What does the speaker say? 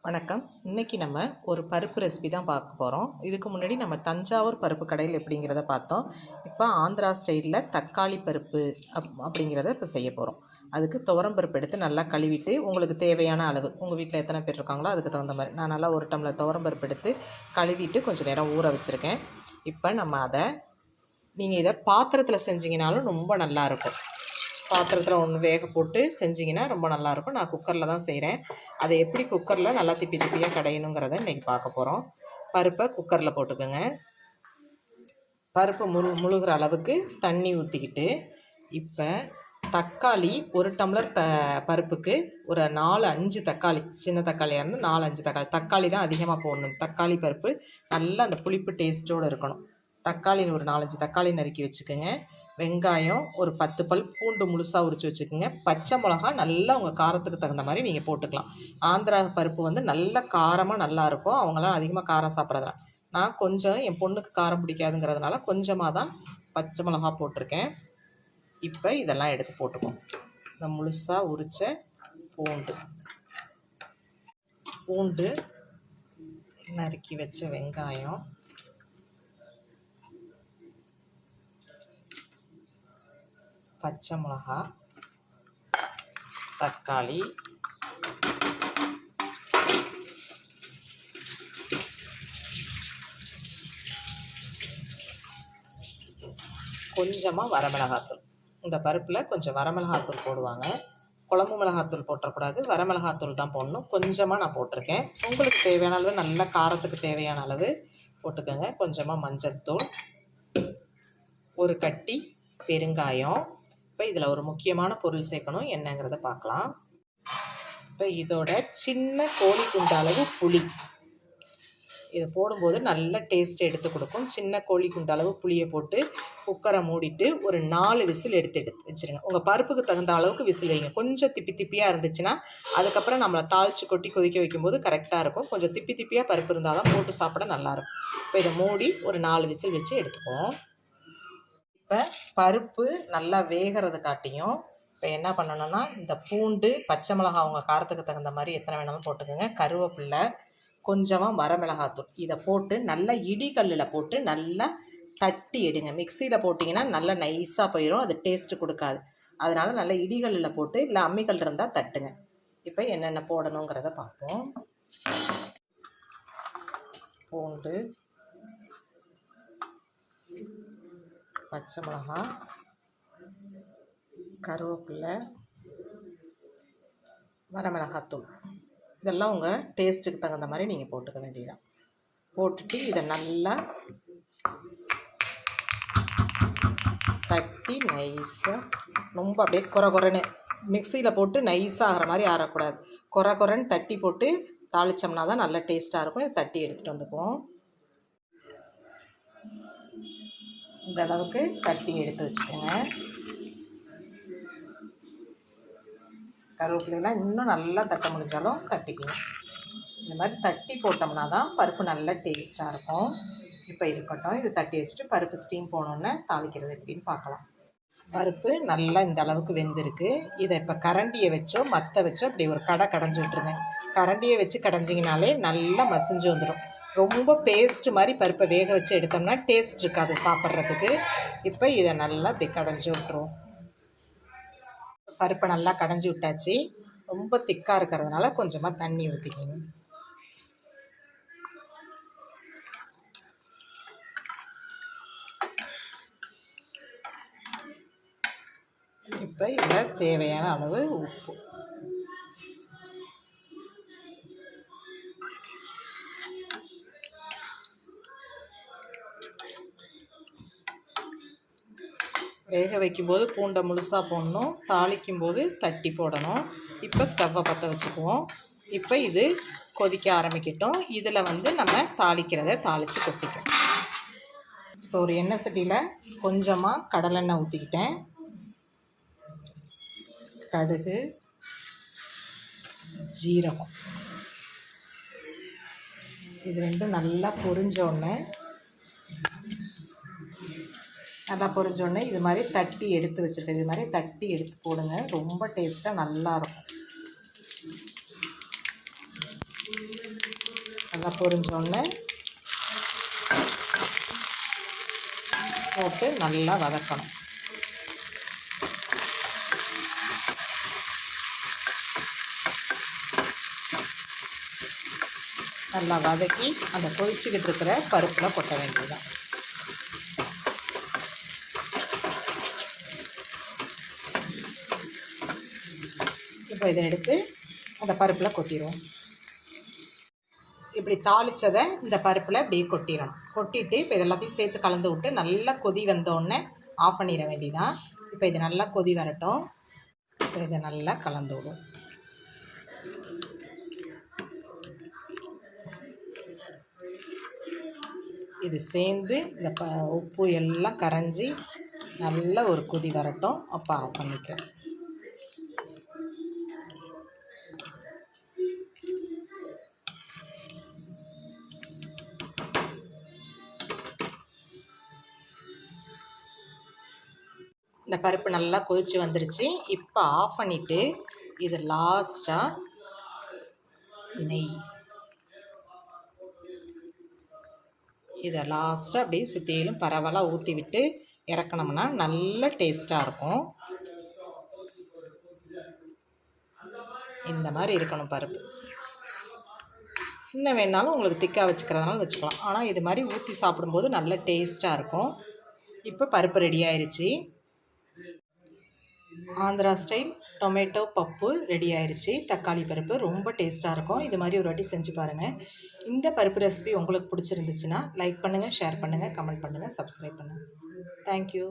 வணக்கம். இன்றைக்கி நம்ம ஒரு பருப்பு ரெசிபி தான் பார்க்க போகிறோம். இதுக்கு முன்னாடி நம்ம தஞ்சாவூர் பருப்பு கடையில் எப்படிங்கிறத பார்த்தோம். இப்போ ஆந்திரா ஸ்டைலில் தக்காளி பருப்பு அப்படிங்கிறத இப்போ செய்ய போகிறோம். அதுக்கு துவரம் பருப்பு எடுத்து நல்லா கழுவிட்டு உங்களுக்கு தேவையான அளவு, உங்கள் வீட்டில் எத்தனை பேர் இருக்காங்களோ அதுக்கு தகுந்த மாதிரி நான் நல்லா ஒரு டம்ளர் துவரம் பருப்பு எடுத்து கழுவிட்டு கொஞ்சம் நேரம் ஊற வச்சுருக்கேன். இப்போ நம்ம நீங்கள் இதை பாத்திரத்தில் செஞ்சிங்கனாலும் ரொம்ப நல்லாயிருக்கும். பாத்திரத்தில் ஒன்று வேக போட்டு செஞ்சிங்கன்னா ரொம்ப நல்லாயிருக்கும். நான் குக்கரில் தான் செய்கிறேன். அதை எப்படி குக்கரில் நல்லா திப்பி திப்பியாக கடையணுங்கிறத இன்றைக்கி பார்க்க போகிறோம். பருப்பை குக்கரில் போட்டுக்கோங்க. பருப்பு முழுகிற அளவுக்கு தண்ணி ஊற்றிக்கிட்டு, இப்போ தக்காளி ஒரு டம்ளர் பருப்புக்கு ஒரு 4-5 தக்காளி, சின்ன தக்காளியாக இருந்து 4-5 தக்காளி தான் அதிகமாக போடணும். தக்காளி பருப்பு நல்லா அந்த புளிப்பு டேஸ்ட்டோடு இருக்கணும். தக்காளி ஒரு 4-5 தக்காளி நறுக்கி வச்சுக்கோங்க. வெங்காயம் ஒரு 10 பல் பூண்டு முழுசாக உரித்து வச்சுக்கோங்க. பச்சை மிளகா நல்லா உங்கள் காரத்துக்கு தகுந்த மாதிரி நீங்கள் போட்டுக்கலாம். ஆந்திரா பருப்பு வந்து நல்ல காரமாக நல்லாயிருக்கும். அவங்களாம் அதிகமாக காரம் சாப்பிட்றதுனால நான் கொஞ்சம் என் பொண்ணுக்கு காரம் பிடிக்காதுங்கிறதுனால கொஞ்சமாக தான் பச்சை மிளகா போட்டிருக்கேன். இப்போ இதெல்லாம் எடுத்து போட்டுப்போம். இந்த முழுசாக உரித்த பூண்டு நறுக்கி வச்ச வெங்காயம், பச்சை மிளகா, தக்காளி, கொஞ்சமாக வரமிளகாத்தூள். இந்த பருப்பில் கொஞ்சம் வரமிளகாத்தூள் போடுவாங்க. குழம்பு மிளகாத்தூள் போட்டக்கூடாது, வரமிளகாத்தூள் தான் போடணும். கொஞ்சமாக நான் போட்டிருக்கேன். உங்களுக்கு தேவையான அளவு, நல்ல காரத்துக்கு தேவையான அளவு போட்டுக்கோங்க. கொஞ்சமாக மஞ்சள் தூள், ஒரு கட்டி பெருங்காயம். இப்போ இதில் ஒரு முக்கியமான பொருள் சேர்க்கணும், என்னங்கிறத பார்க்கலாம். இப்போ இதோட சின்ன கோழி குண்டு அளவு புளி, இதை போடும்போது நல்ல டேஸ்ட் எடுத்து கொடுக்கும். சின்ன கோழி குண்டு அளவு புளியை போட்டு குக்கரை மூடிட்டு ஒரு 4 விசில் எடுத்து வச்சுருங்க. உங்கள் பருப்புக்கு தகுந்த அளவுக்கு விசில் வைங்க. கொஞ்சம் திப்பி திப்பியாக இருந்துச்சுன்னா அதுக்கப்புறம் நம்மளை தாளித்து கொட்டி கொதிக்க வைக்கும்போது கரெக்டாக இருக்கும். கொஞ்சம் திப்பி திப்பியாக பருப்பு இருந்தால் தான் போட்டு சாப்பிட நல்லாயிருக்கும். இப்போ இதை மூடி ஒரு 4 விசில் வச்சு எடுத்துக்குவோம். இப்போ பருப்பு நல்லா வேகிறது காட்டியும் இப்போ என்ன பண்ணணும்னா, இந்த பூண்டு, பச்சை மிளகாய் உங்கள் காரத்துக்கு தகுந்த மாதிரி எத்தனை வேணாலும் போட்டுக்கோங்க. கருவேப்பிலை, கொஞ்சமாக வரமிளகாத்தூள், இதை போட்டு நல்லா இடிகல்லில் போட்டு நல்லா தட்டி எடுங்க. மிக்சியில் போட்டிங்கன்னா நல்லா நைஸாக போயிடும், அது டேஸ்ட்டு கொடுக்காது. அதனால் நல்லா இடிகல்லில் போட்டு, இல்லை அம்மிக்கல் இருந்தால் தட்டுங்க. இப்போ என்னென்ன போடணுங்கிறத பார்ப்போம். பூண்டு, பச்சை மிளகாய், கருவேப்பிலை, வரமிளகாத்தூள், இதெல்லாம் உங்கள் டேஸ்ட்டுக்கு தகுந்த மாதிரி நீங்கள் போட்டுக்க வேண்டியதான். போட்டுட்டு இதை நல்லா தட்டி நைஸாக, ரொம்ப அப்படியே குறைன்னு மிக்சியில் போட்டு நைஸாக ஆகிற மாதிரி ஆறக்கூடாது. குறைன்னு தட்டி போட்டு தாளித்தோம்னா தான் நல்ல டேஸ்ட்டாக இருக்கும். இதை தட்டி எடுத்துகிட்டு வந்துக்குவோம். இந்த அளவுக்கு தட்டி எடுத்து வச்சுக்கோங்க. கருவேப்பிலைலாம் இன்னும் நல்லா தட்ட முடிஞ்சாலும் தட்டிக்கணும். இந்த மாதிரி தட்டி போட்டோம்னா தான் பருப்பு நல்ல டேஸ்ட்டாக இருக்கும். இப்போ இருக்கட்டும், இது தட்டி வச்சுட்டு பருப்பு ஸ்டீம் போனோன்னே தாளிக்கிறது எப்படின்னு பார்க்கலாம். பருப்பு நல்லா இந்த அளவுக்கு வெந்திருக்கு. இதை இப்போ கரண்டியை வச்சோ மற்ற வச்சோ இப்படி ஒரு கடைஞ்சி விட்டுருங்க. கரண்டியை வச்சு கடைஞ்சிங்கனாலே நல்லா மசிஞ்சு வந்துடும். ரொம்ப பேஸ்ட்டு மாதிரி பருப்பை வேக வச்சு எடுத்தோம்னா டேஸ்ட் இருக்காது சாப்பிட்றதுக்கு. இப்போ இதை நல்லா இப்படி கடைஞ்சி விட்டுருவோம். பருப்பை நல்லா கடைஞ்சி விட்டாச்சு. ரொம்ப திக்காக இருக்கிறதுனால கொஞ்சமாக தண்ணி ஊற்றிக்கிங்க. இப்போ இதில் தேவையான அளவு உப்பு, வேக வைக்கும்போது பூண்டை முழுசாக போடணும், தாளிக்கும்போது தட்டி போடணும். இப்போ ஸ்டவ்வை பற்ற வச்சுக்குவோம். இப்போ இது கொதிக்க ஆரம்பிக்கட்டும். இதில் நம்ம தாளிக்கிறத தாளித்து கொட்டிப்போம். இப்போ ஒரு எண்ணெய் சட்டியில் கொஞ்சமாக கடலெண்ணெய் ஊற்றிக்கிட்டேன். கடுகு, ஜீரகம், இது ரெண்டும் நல்லா பொரிஞ்சோடனே இது மாதிரி தட்டி எடுத்து வச்சுருக்கேன். இது மாதிரி தட்டி எடுத்து போடுங்க, ரொம்ப டேஸ்ட்டாக நல்லாயிருக்கும். நல்லா பொரிஞ்சோடனே போட்டு நல்லா வதக்கணும். நல்லா வதக்கி அந்த கொதிச்சுக்கிட்டு இருக்கிற பருப்பில் கொட்ட வேண்டியதுதான். இப்போ இதை எடுத்து அந்த பருப்பில் கொட்டிடுவோம். இப்படி தாளித்ததை இந்த பருப்பில் இப்படி கொட்டிடணும். கொட்டிட்டு இப்போ இது எல்லாத்தையும் சேர்த்து கலந்து விட்டு நல்லா கொதி வந்தோடனே ஆஃப் பண்ணிட வேண்டியதான். இப்போ இது நல்லா கொதி வரட்டும். இப்போ இதை நல்லா கலந்து விடும். இது சேர்ந்து இந்த உப்பு எல்லாம் கரைஞ்சி நல்ல ஒரு கொதி வரட்டும். அப்போ ஆஃப் பண்ணிக்கலாம். இந்த பருப்பு நல்லா கொதிச்சு வந்துருச்சு. இப்போ ஆஃப் பண்ணிவிட்டு இது லாஸ்ட்டாக நெய் இதை லாஸ்ட்டாக அப்படியே சுற்றிலும் பரவலாக ஊற்றி விட்டு இறக்கணும்னா நல்ல டேஸ்ட்டாக இருக்கும். இந்த மாதிரி இருக்கணும் பருப்பு. இன்னும் வேணாலும் உங்களுக்கு திக்காக வச்சுக்கிறதுனால வச்சுக்கலாம். ஆனால் இது மாதிரி ஊற்றி சாப்பிடும்போது நல்ல டேஸ்ட்டாக இருக்கும். இப்போ பருப்பு ரெடி ஆயிடுச்சு. ஆந்திரா ஸ்டைல் டொமேட்டோ பப்பு ரெடி ஆயிடுச்சு. தக்காளி பருப்பு ரொம்ப டேஸ்ட்டாக இருக்கும். இது மாதிரி ஒரு வாட்டி செஞ்சு பாருங்கள். இந்த பருப்பு ரெசிபி உங்களுக்கு பிடிச்சிருந்துச்சுன்னா லைக் பண்ணுங்கள், ஷேர் பண்ணுங்கள், கமெண்ட் பண்ணுங்கள், சப்ஸ்கிரைப் பண்ணுங்கள். தேங்க்யூ.